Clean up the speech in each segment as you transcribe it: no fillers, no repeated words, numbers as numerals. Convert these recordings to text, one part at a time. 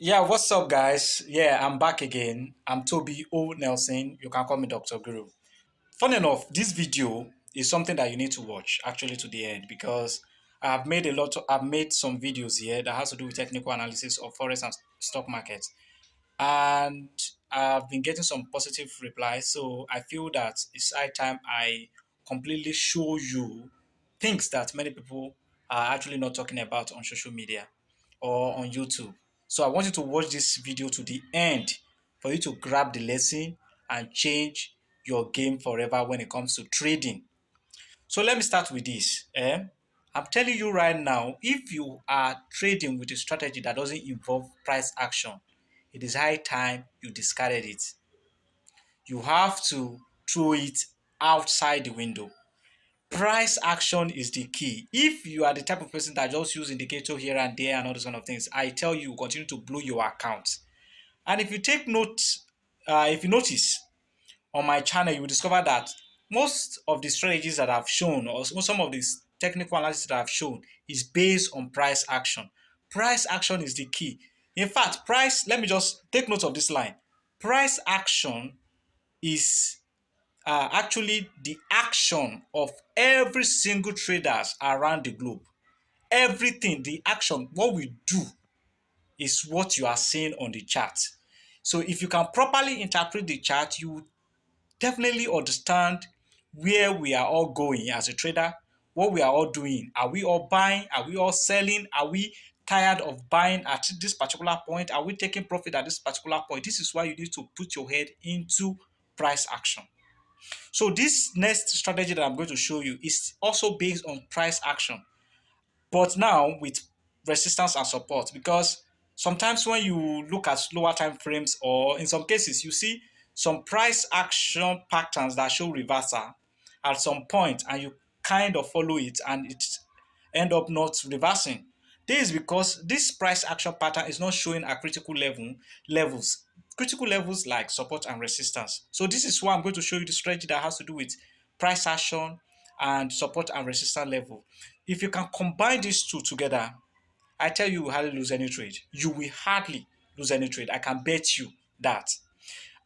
Yeah, what's up, guys? Yeah, I'm back again. I'm Toby O. Nelson. You can call me Dr. Guru. Fun enough, this video is something that you need to watch actually to the end because I've made some videos here that has to do with technical analysis of forex and stock markets, and I've been getting some positive replies. So I feel that it's high time I completely show you things that many people are actually not talking about on social media or on YouTube. So I want you to watch this video to the end for you to grab the lesson and change your game forever when it comes to trading. So let me start with this. I'm telling you right now, if you are trading with a strategy that doesn't involve price action, it is high time you discarded it. You have to throw it outside the window. Price action is the key. If you are the type of person that just use indicator here and there and all those kind of things, I tell you, continue to blow your account. And if you take note, if you notice, on my channel, you will discover that most of the strategies that I've shown, or some of these technical analysis that I've shown, is based on price action. Price action is the key. In fact, let me just take note of this line. Price action is actually the action of every single traders around the globe. Everything, the action, what we do is what you are seeing on the chart. So if you can properly interpret the chart, you definitely understand where we are all going as a trader, what we are all doing. Are we all buying? Are we all selling? Are we tired of buying at this particular point? Are we taking profit at this particular point? This is why you need to put your head into price action. So this next strategy that I'm going to show you is also based on price action, but now with resistance and support, because sometimes when you look at lower time frames, or in some cases you see some price action patterns that show reversal at some point and you kind of follow it and it end up not reversing. This is because this price action pattern is not showing a critical levels like support and resistance. So this is why I'm going to show you the strategy that has to do with price action and support and resistance level. If you can combine these two together, I tell you, you will hardly lose any trade. You will hardly lose any trade. I can bet you that.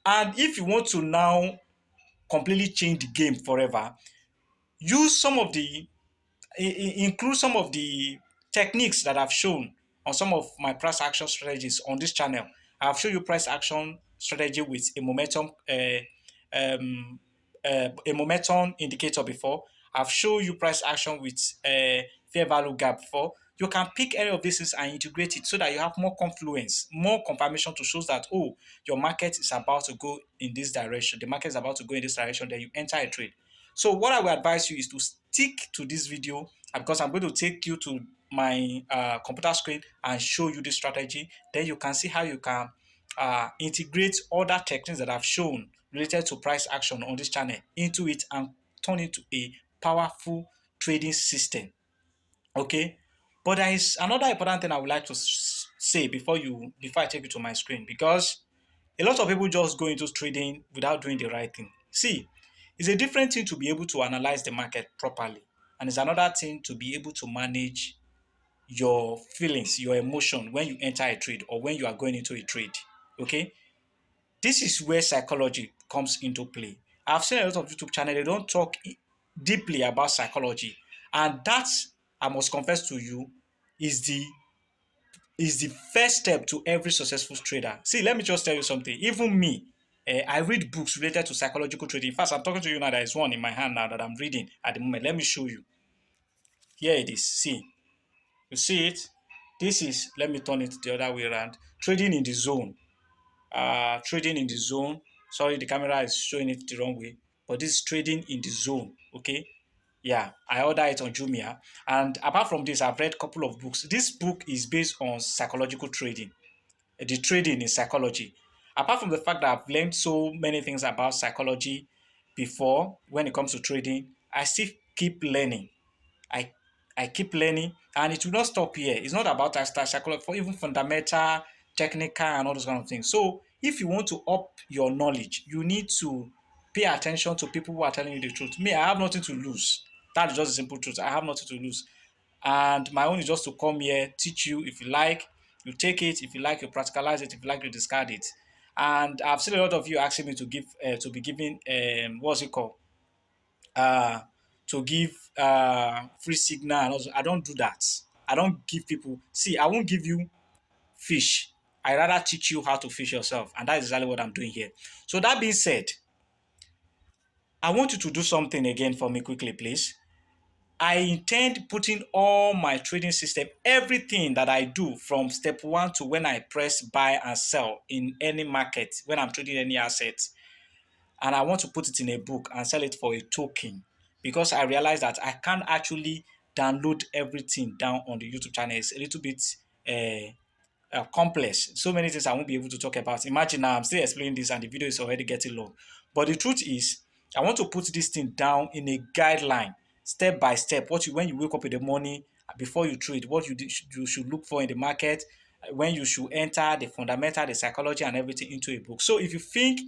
And if you want to now completely change the game forever, use some of the include some of the techniques that I've shown on some of my price action strategies on this channel. I've shown you price action strategy with um, a momentum indicator before. I've shown you price action with a fair value gap before. You can pick any of these things and integrate it so that you have more confluence, more confirmation to show that, oh, your market is about to go in this direction. The market is about to go in this direction. Then you enter a trade. So what I will advise you is to stick to this video, because I'm going to take you to my computer screen and show you this strategy. Then you can see how you can integrate other techniques that I've shown related to price action on this channel into it and turn it to a powerful trading system. Okay, but there is another important thing I would like to say before I take you to my screen, because a lot of people just go into trading without doing the right thing. See, it's a different thing to be able to analyze the market properly, and it's another thing to be able to manage your feelings, your emotion when you enter a trade or when you are going into a trade. Okay, this is where psychology comes into play. I've seen a lot of YouTube channels, they don't talk deeply about psychology, and that, I must confess to you, is the first step to every successful trader. See, let me just tell you something. Even me, I read books related to psychological trading. In fact, I'm talking to you now. There is one in my hand now that I'm reading at the moment. Let me show you. Here it is. See, you see it? This is, let me turn it the other way around. Trading in the zone. Trading in the zone. Sorry, the camera is showing it the wrong way. But this is trading in the zone. Okay. Yeah, I order it on Jumia. And apart from this, I've read a couple of books. This book is based on psychological trading, the trading in psychology. Apart from the fact that I've learned so many things about psychology before when it comes to trading, I still keep learning. I I keep learning, and it will not stop here. It's not about psychology, for even fundamental, technical, and all those kind of things. So if you want to up your knowledge, you need to pay attention to people who are telling you the truth. Me, I have nothing to lose. That is just the simple truth. I have nothing to lose. And my own is just to come here, teach you if you like. You take it. If you like, you practicalize it. If you like, you discard it. And I've seen a lot of you asking me to give to be giving what's it called uh, to give free signal. And also, I don't do that. I don't give people. See, I won't give you fish. I rather teach you how to fish yourself, and that is exactly what I'm doing here. So that being said, I want you to do something again for me quickly, please. I intend putting all my trading system, everything that I do from step one to when I press buy and sell in any market, when I'm trading any asset, and I want to put it in a book and sell it for a token because I realize that I can't actually download everything down on the YouTube channel. It's a little bit uh, complex. So many things I won't be able to talk about. Imagine now I'm still explaining this and the video is already getting long. But the truth is, I want to put this thing down in a guideline, step by step. What you when you wake up in the morning before you trade, what you should look for in the market, when you should enter the fundamental, the psychology, and everything into a book. So if you think,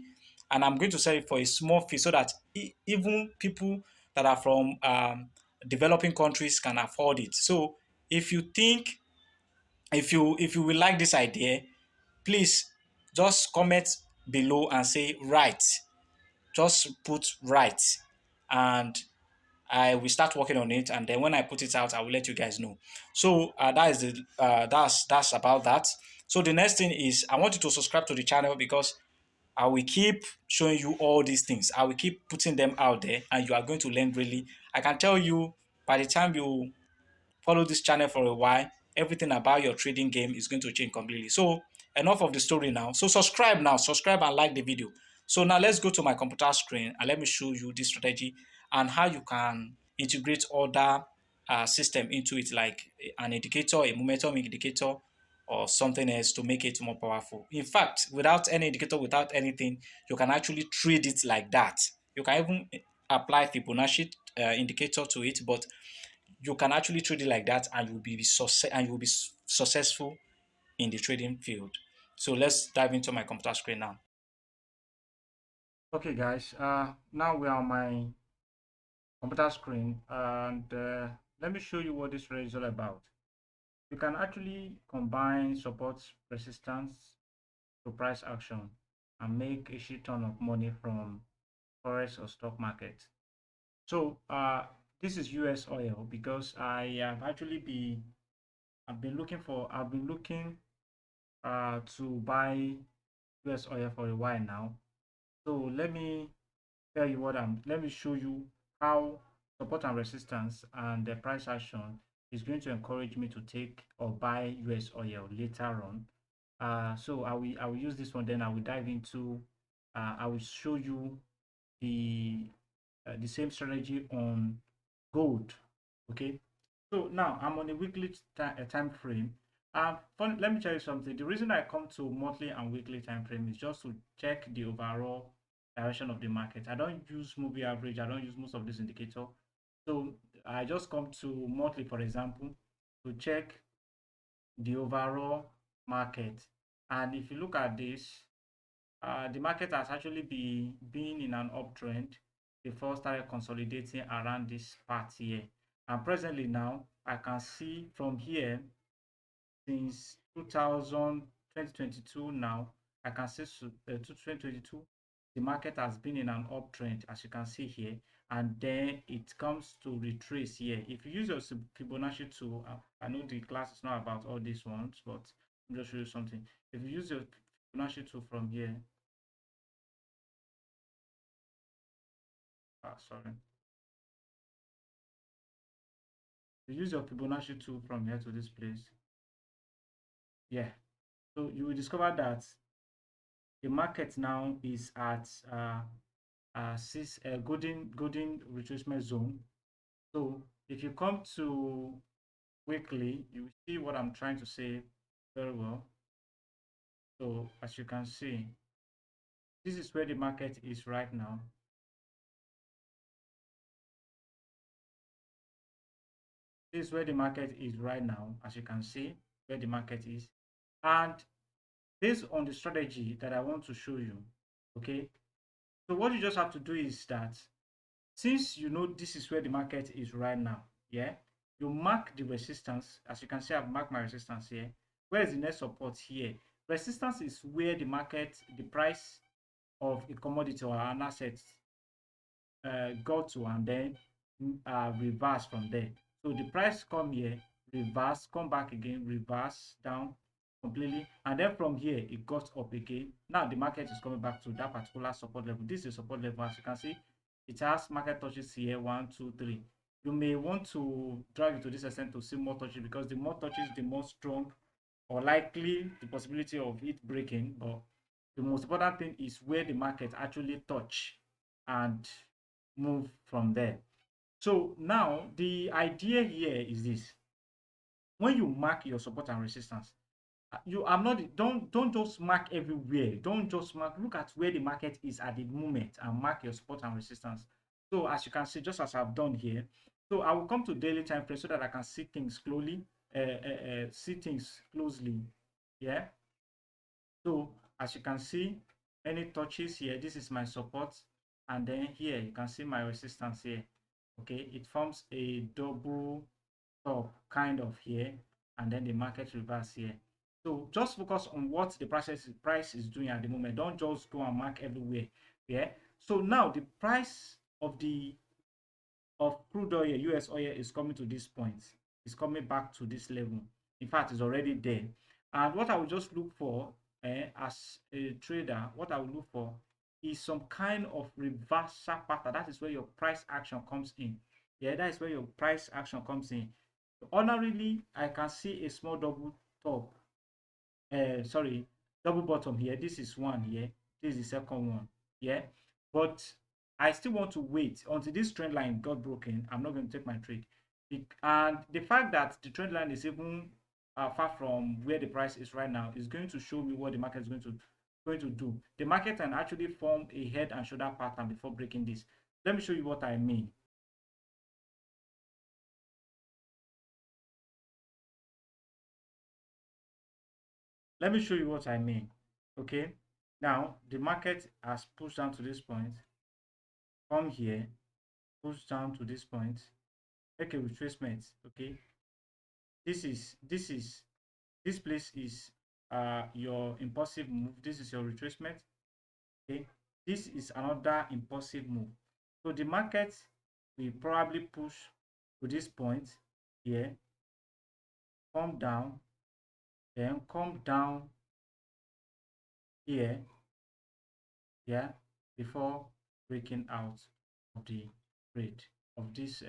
and I'm going to sell it for a small fee, so that even people that are from developing countries can afford it. So if you think if you will like this idea, please just comment below and say right. Just put right, and I will start working on it. And then when I put it out, I will let you guys know. So that is the that's about that. So the next thing is I want you to subscribe to the channel because I will keep showing you all these things. I will keep putting them out there, and you are going to learn really. I can tell you by the time you follow this channel for a while, everything about your trading game is going to change completely. So enough of the story now. So subscribe now, subscribe and like the video. So now let's go to my computer screen and let me show you this strategy and how you can integrate other system into it, like an indicator, a momentum indicator, or something else to make it more powerful. In fact, without any indicator, without anything, you can actually trade it like that. You can even apply Fibonacci indicator to it, but you can actually trade it like that, and you will be successful in the trading field. So let's dive into my computer screen now. Okay, guys. Now we are on my computer screen, and let me show you what this trade is all about. You can actually combine support resistance to price action and make a shit ton of money from forex or stock market. So this is US oil because I've been looking to buy US oil for a while now. So let me show you how support and resistance and the price action is going to encourage me to take or buy US oil later on. So I will use this one, then I will dive into I will show you the same strategy on gold. Okay, so now I'm on a weekly time frame. Let me tell you something. The reason I come to monthly and weekly time frame is just to check the overall direction of the market. I don't use movie average. I don't use most of this indicator. So I just come to monthly, for example, to check the overall market. And if you look at this, the market has actually been in an uptrend before started consolidating around this part here. And presently now, I can see from here since 2022 now, I can see 2022, the market has been in an uptrend, as you can see here, and then it comes to retrace here. If you use your Fibonacci tool, I know the class is not about all these ones, but I'm just show you something. If you use your Fibonacci tool from here, sorry. You use your Fibonacci tool from here to this place. Yeah. So you will discover that the market now is at golden retracement zone. So if you come to weekly, you will see what I'm trying to say very well. So as you can see, this is where the market is right now. This is where the market is right now, as you can see where the market is. And based on the strategy that I want to show you, okay, so what you just have to do is that since you know this is where the market is right now, yeah, you mark the resistance. As you can see, I've marked my resistance here. Where is the next support here? Resistance is where the price of a commodity or an asset go to, and then reverse from there. So the price come here, reverse, come back again, reverse down completely, and then from here it got up again. Now the market is coming back to that particular support level. This is support level. As you can see, it has market touches here, 1 2 3. You may want to drag it to this extent to see more touches, because the more touches, the more strong or likely the possibility of it breaking. But the most important thing is where the market actually touch and move from there. So now the idea here is this: when you mark your support and resistance, you I'm not don't just mark everywhere. Don't just mark, look at where the market is at the moment and mark your support and resistance. So as you can see, just as I've done here, so I will come to daily time frame so that I can see things slowly, see things closely. Yeah. So as you can see, any touches here, this is my support, and then here you can see my resistance here. Okay, it forms a double top kind of here, and then the market reverse here. So just focus on what the price is doing at the moment. Don't just go and mark everywhere. Yeah. So now the price of crude oil, US oil, is coming to this point. It's coming back to this level. In fact, it's already there. And what I will just look for, as a trader, what I will look for is some kind of reversal pattern. That is where your price action comes in. Yeah, that is where your price action comes in. Ordinarily, I can see a small double top, sorry, double bottom here. This is one here, this is the second one. Yeah, but I still want to wait until this trend line got broken. I'm not going to take my trade. And the fact that the trend line is even far from where the price is right now is going to show me what the market is going to do. The market can actually form a head and shoulder pattern before breaking this. Let me show you what I mean. Let me show you what I mean. Okay, now the market has pushed down to this point, come here, push down to this point, make a retracement. Okay, this place is your impulsive move. This is your retracement. Okay, this is another impulsive move. So the market will probably push to this point here, come down, then come down here, yeah, before breaking out of the trade of this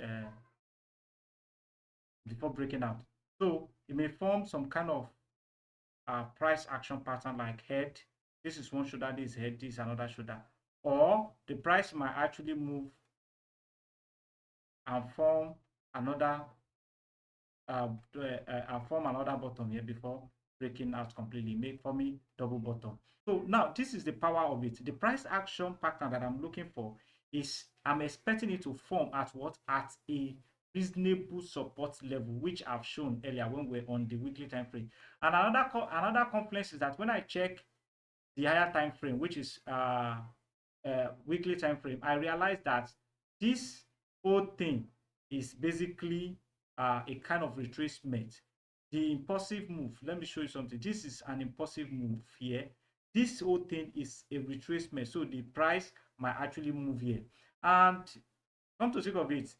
before breaking out. So it may form some kind of price action pattern like head. This is one shoulder, this is head, this is another shoulder. Or the price might actually move and form another form another bottom here before breaking out completely, make for me double bottom. So now this is the power of it. The price action pattern that I'm looking for is, I'm expecting it to form at what? At a reasonable support level, which I've shown earlier when we're on the weekly time frame. And another complaint is that when I check the higher time frame, which is weekly time frame, I realized that this whole thing is basically a kind of retracement. The impulsive move, let me show you something. This is an impulsive move here. This whole thing is a retracement, so the price might actually move here. And come to think of it,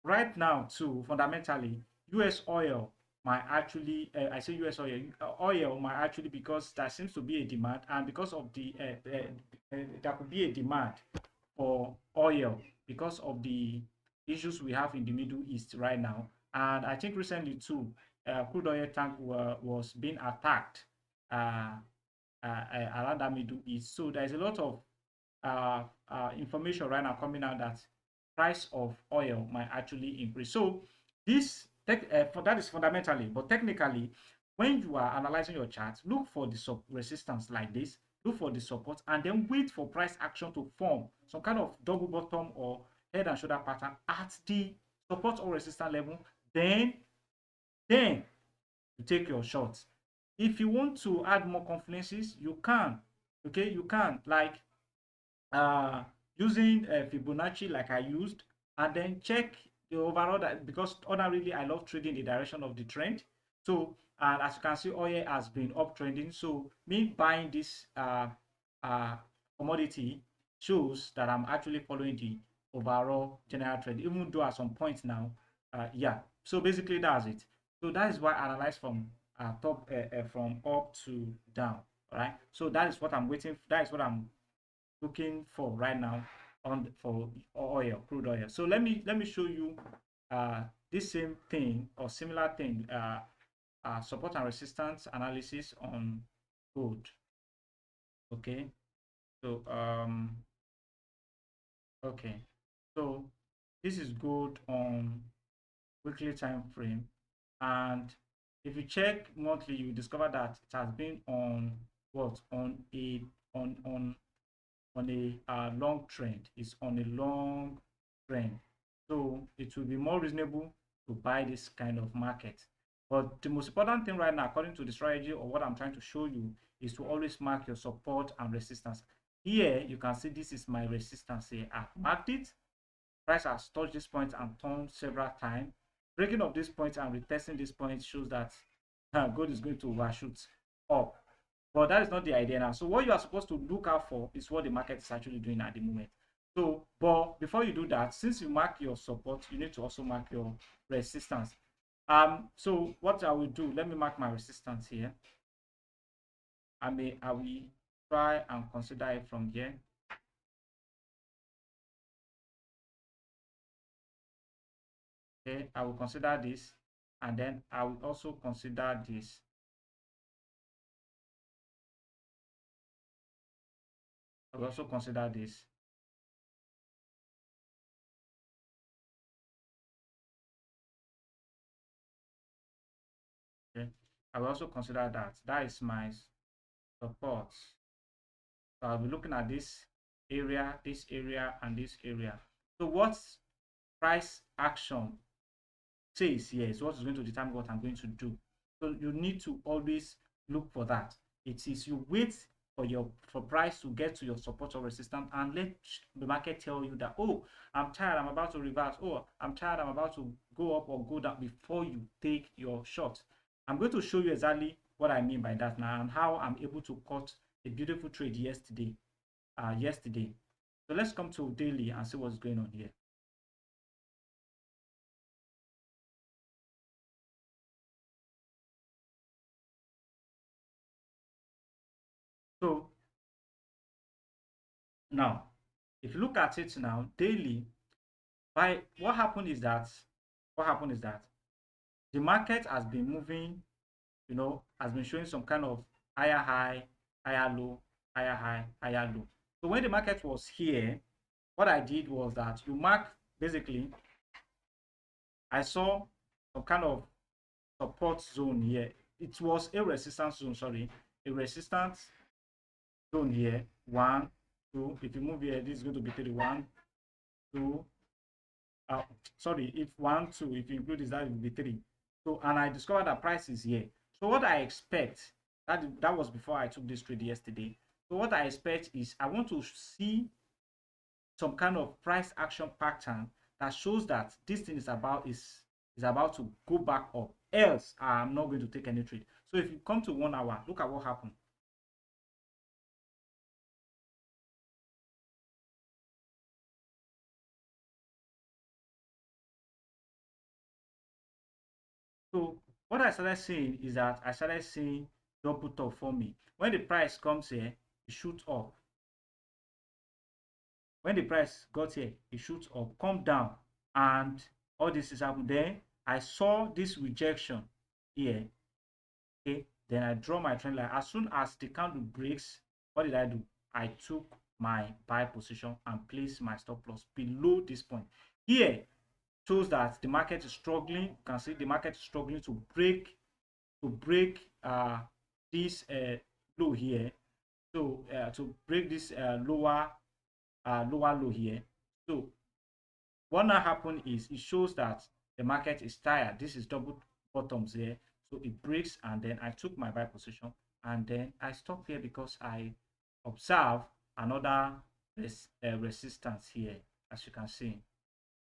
right now too, fundamentally, US oil might actually, I say US oil, oil might actually, because there seems to be a demand, and because of there could be a demand for oil because of the issues we have in the Middle East right now. And I think recently too, crude oil tank was being attacked uh, around that Middle East. So there's a lot of information right now coming out that price of oil might actually increase. So that is fundamentally, but technically, when you are analyzing your chart, look for the resistance like this, look for the support, and then wait for price action to form some kind of double bottom or head and shoulder pattern at the support or resistance level. Then you take your shots. If you want to add more confidences, you can. Okay, you can, like uh using Fibonacci like I used, and then check the overall, that because ordinarily I love trading the direction of the trend. So And as you can see, oil has been uptrending. So me buying this uh, commodity shows that I'm actually following the overall general trend, even though at some point now, yeah. So basically, that's it. So that is why I analyze from top, from up to down. All right. So that is what I'm waiting. That is what I'm looking for right now on for oil, crude oil. So let me show you uh, this same thing or similar thing, support and resistance analysis on gold. Okay. So okay. So this is gold on weekly time frame, and if you check monthly, you discover that it has been on what on a long trend. It's on a long trend, so it will be more reasonable to buy this kind of market. But the most important thing right now, according to the strategy or what I'm trying to show you, is to always mark your support and resistance. Here you can see this is my resistance. Here I've marked it. Price has touched this point and turned several times. Breaking of this point and retesting this point shows that gold is going to overshoot up. But that is not the idea now. So what you are supposed to look out for is what the market is actually doing at the moment. So, but before you do that, since you mark your support, you need to also mark your resistance. So what I will do, let me mark my resistance here. I will try and consider it from here. Okay, I will consider this, and then I will also consider this. I will also consider this. Okay, I will also consider that. That is my support. So I'll be looking at this area, and this area. So what price action says here is what is going to determine what I'm going to do. So you need to always look for that. It is you wait for price to get to your support or resistance, and let the market tell you that, oh, I'm tired, I'm about to reverse. Oh, I'm tired, I'm about to go up or go down, before you take your shot. I'm going to show you exactly what I mean by that now and how I'm able to cut a beautiful trade yesterday. So let's come to daily and see what's going on here. So now, if you look at it now, daily, by what happened is that the market has been moving, has been showing some kind of higher high, higher low, higher high, higher low. So when the market was here, what I did was that you mark, basically, I saw some kind of support zone here. It was a resistance zone, sorry, a resistance zone here. One, two. If you move here, this is going to be 31, 2. Sorry, if 1, 2, if you include this, that will be 3. So, and I discovered that price is here. So what I expect, that was before I took this trade yesterday. So what I expect is I want to see some kind of price action pattern that shows that this thing is about to go back up. Else, I'm not going to take any trade. So if you come to 1 hour, look at what happened. So what I started seeing is that I started seeing double top for me. When the price comes here, it shoots up. When the price got here, it shoots up, come down, and all this is happening. Then I saw this rejection here. Okay, then I draw my trend line. As soon as the candle breaks, what did I do? I took my buy position and placed my stop loss below this point. Here shows that the market is struggling. You can see the market is struggling to break this low here. So to break this lower low here. So what now happened is it shows that the market is tired. This is double bottoms here. So it breaks, and then I took my buy position, and then I stopped here because I observe another resistance here. As you can see,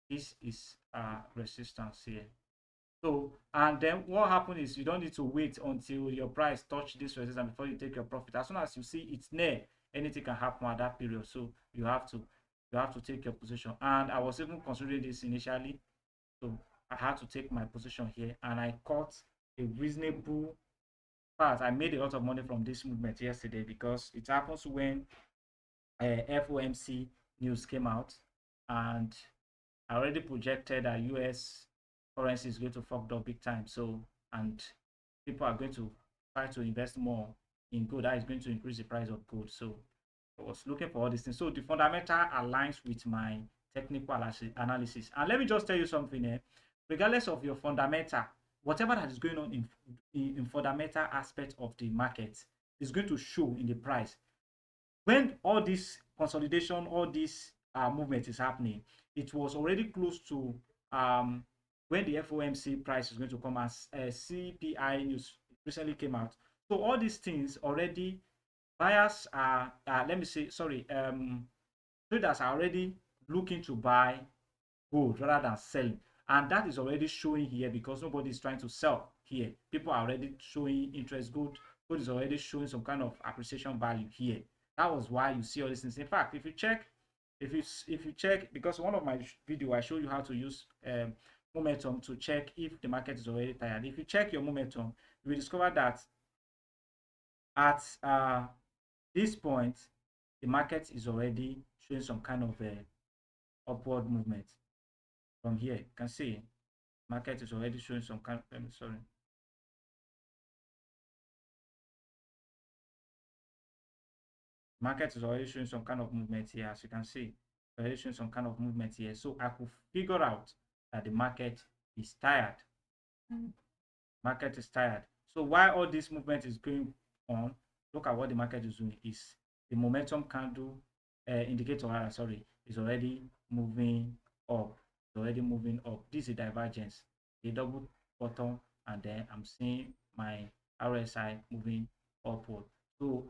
this is resistance here. So, and then what happens is you don't need to wait until your price touch this resistance before you take your profit. As soon as you see it's near, anything can happen at that period. So you have to take your position. And I was even considering this initially, so I had to take my position here, and I caught a reasonable part. I made a lot of money from this movement yesterday because it happens when FOMC news came out, and I already projected that US currency is going to fuck up big time. So, and people are going to try to invest more in gold. That is going to increase the price of gold. So, I was looking for all these things. So, the fundamental aligns with my technical analysis. And let me just tell you something here. Regardless of your fundamental, whatever that is going on in fundamental aspect of the market is going to show in the price. When all this consolidation, all this movement is happening, it was already close to when the FOMC price is going to come, as CPI news recently came out. So all these things already, buyers are, let me say, sorry, traders are already looking to buy gold rather than selling. And that is already showing here because nobody is trying to sell here. People are already showing interest. Gold is already showing some kind of appreciation value here. That was why you see all these things. In fact, if you check, because one of my video I show you how to use momentum to check if the market is already tired. If you check your momentum, you will discover that at this point, the market is already showing some kind of upward movement. From here, you can see market is already showing some kind of, sorry, market is already showing some kind of movement here. As you can see, already showing some kind of movement here. So I could figure out that the market is tired. Market is tired. So while all this movement is going on, look at what the market is doing. Is the momentum candle indicator, sorry, is already moving up. It's already moving up. This is a divergence, a double bottom, and then I'm seeing my RSI moving upward. So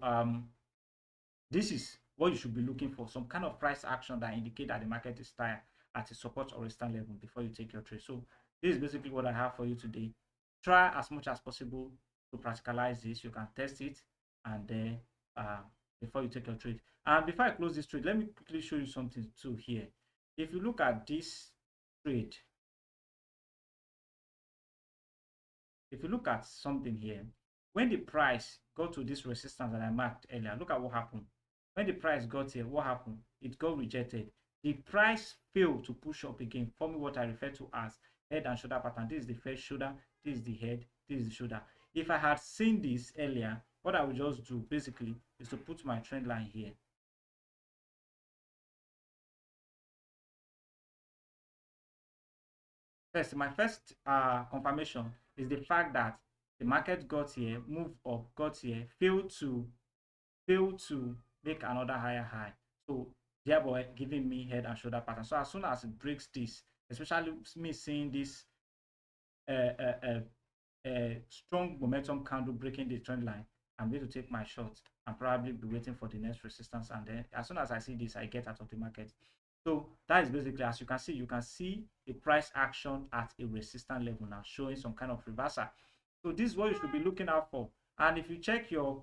this is what you should be looking for, some kind of price action that indicate that the market is tired at a support or resistance level before you take your trade. So this is basically what I have for you today. Try as much as possible to practicalize this. You can test it, and then before you take your trade. And before I close this trade, let me quickly show you something too here. If you look at this trade, if you look at something here, when the price got to this resistance that I marked earlier, look at what happened. When the price got here, what happened? It got rejected. The price failed to push up again, forming what I refer to as head and shoulder pattern. This is the first shoulder, this is the head, this is the shoulder. If I had seen this earlier, what I would just do basically is to put my trend line here. First, my first confirmation is the fact that the market got here, moved up, got here, failed to make another higher high. So thereby giving me head and shoulder pattern. So as soon as it breaks this, especially me seeing this strong momentum candle breaking the trend line, I'm going to take my shot and probably be waiting for the next resistance. And then as soon as I see this, I get out of the market. So that is basically, as you can see a price action at a resistance level now, showing some kind of reversal. So this is what you should be looking out for. And if you check your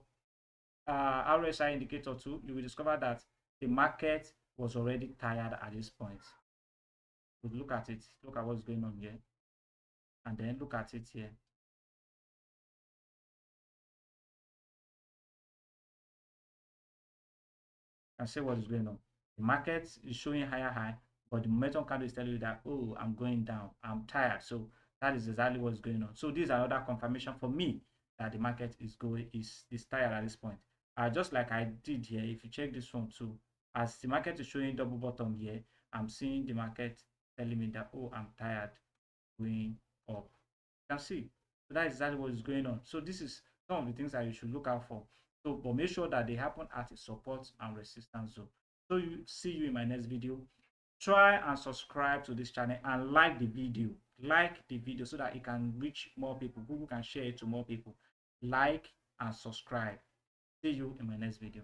RSI indicator too, you will discover that the market was already tired at this point. So look at it, look at what's going on here, and then look at it here. And see what is going on. The market is showing higher high, but the momentum candle is telling you that, oh, I'm going down, I'm tired. So that is exactly what's going on. So these are other confirmation for me that the market is tired at this point. Just like I did here, if you check this one too, as the market is showing double bottom here, I'm seeing the market telling me that, oh, I'm tired, going up. You can see. So that is exactly what is going on. So this is some of the things that you should look out for. So, but make sure that they happen at a support and resistance zone. So see you in my next video. Try and subscribe to this channel and like the video. Like the video so that it can reach more people. Google can share it to more people. Like and subscribe. See you in my next video.